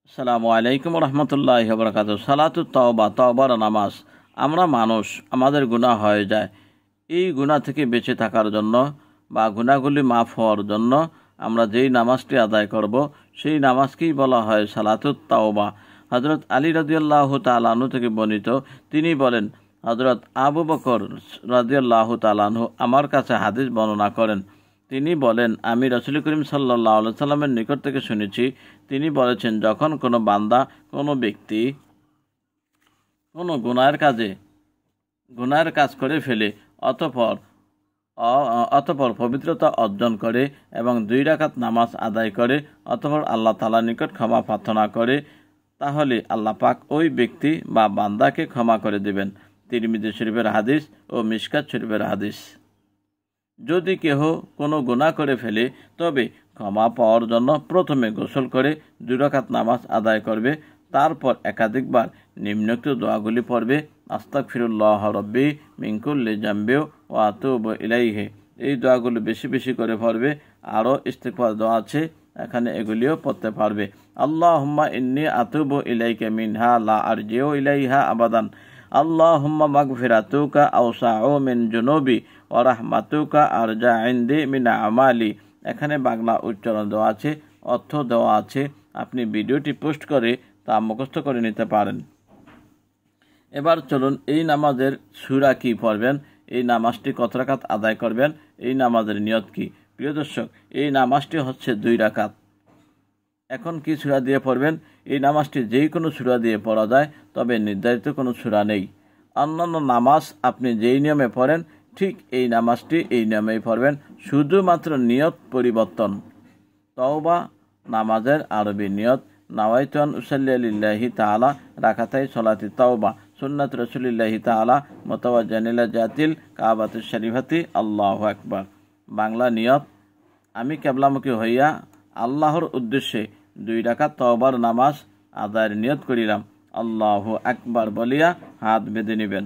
আসসালামু আলাইকুম রহমতুল্লাহি ওয়া বারাকাতুহু। সালাতুত তাওবা, তাওবার নামাজ। আমরা মানুষ, আমাদের গুনাহ হয়ে যায়। এই গুনাহ থেকে বেঁচে থাকার জন্য বা গুনাহগুলি মাফ হওয়ার জন্য আমরা যেই নামাজটি আদায় করব সেই নামাজকেই বলা হয় সালাতুত তাওবা। হযরত আলী রাদিয়াল্লাহু তাআলা আনহু থেকে বর্ণিত, তিনি বলেন, হযরত আবু বকর রাদিয়াল্লাহু তাআলা আনহু আমার কাছে হাদিস বর্ণনা করেন। তিনি বলেন, আমি রাসূল করিম সাল্লাল্লাহু আলাইহি সাল্লামের নিকট থেকে শুনেছি, তিনি বলেছেন, যখন কোনো বান্দা, কোনো ব্যক্তি কোনো গুনাহের কাজ করে ফেলে, অতঃপর পবিত্রতা অর্জন করে এবং 2 রাকাত নামাজ আদায় করে, অতঃপর আল্লাহ তাআলার নিকট ক্ষমা প্রার্থনা করে, তাহলে আল্লাহ পাক ওই ব্যক্তি বা বান্দাকে ক্ষমা করে দেবেন। তিরমিজি শরীফের হাদিস ও মিশকাত শরীফের হাদিস। যদি কেহ কোনো গুনাহ করে ফেলে, তবে ক্ষমা পাওয়ার জন্য প্রথমে গোসল করে 2 রাকাত নামাজ আদায় করবে, তারপর একাধিকবার নিম্নোক্ত দোয়াগুলি পড়বে: আস্তাগফিরুল্লাহ রব্বি মিন কুল্লি যামবি ওয়া আতুবু ইলাইহি। এই দোয়াগুলো বেশি বেশি করে পড়বে। আরও ইস্তিগফার দোয়া আছে, এখানে এগুলিও পড়তে পারবে। আল্লাহুম্মা ইন্নী আতুবু ইলাইকা মিনহা লা আরজিউ ইলাইহা আবাদান। আল্লাহুম্মা মাগফিরাতুকা আওসাউ মিন জুনুবি ওয়া রাহমাতুকা আরজা ইনদি মিন আমালি। এখানে বাংলা উচ্চারণ দেওয়া আছে, অর্থ দেওয়া আছে। আপনি ভিডিওটি পোস্ট করে তা মুখস্থ করে নিতে পারেন। এবার চলুন, এই নামাজের সূরা কি পড়বেন, এই নামাজটি কত রাকাত আদায় করবেন, এই নামাজের নিয়ত কি। প্রিয় দর্শক, এই নামাজটি হচ্ছে 2 রাকাত। এখন কি সূরা দিয়ে পড়বেন? এই নামাজটি যেই কোনো সূরা দিয়ে পড়া যায়, তবে নির্ধারিত কোনো সূরা নেই। অন্যান্য নামাজ আপনি যেই নিয়মে পড়েন, ঠিক এই নামাজটি এই নিয়মেই পড়বেন, শুধুমাত্র নিয়ত পরিবর্তন। তাওবা নামাজের আরবি নিয়ত: নাওয়াইতু আন উসাল্লি লিল্লাহি তাআলা রাকাতাই সলাতি তাওবা সুন্নাত রাসূলিল্লাহি তাআলা মুতাওয়াজ্জিহান ইলা জাতিল কাবাতুশ শরীফাতি আল্লাহু আকবার। বাংলা নিয়ত: আমি কিবলামুখী হইয়া আল্লাহর উদ্দেশ্যে 2 রাকাত তাওবার নামাজ আদায়ের নিয়ত করিলাম। আল্লাহু আকবার বলিয়া হাত বেঁধে নেবেন।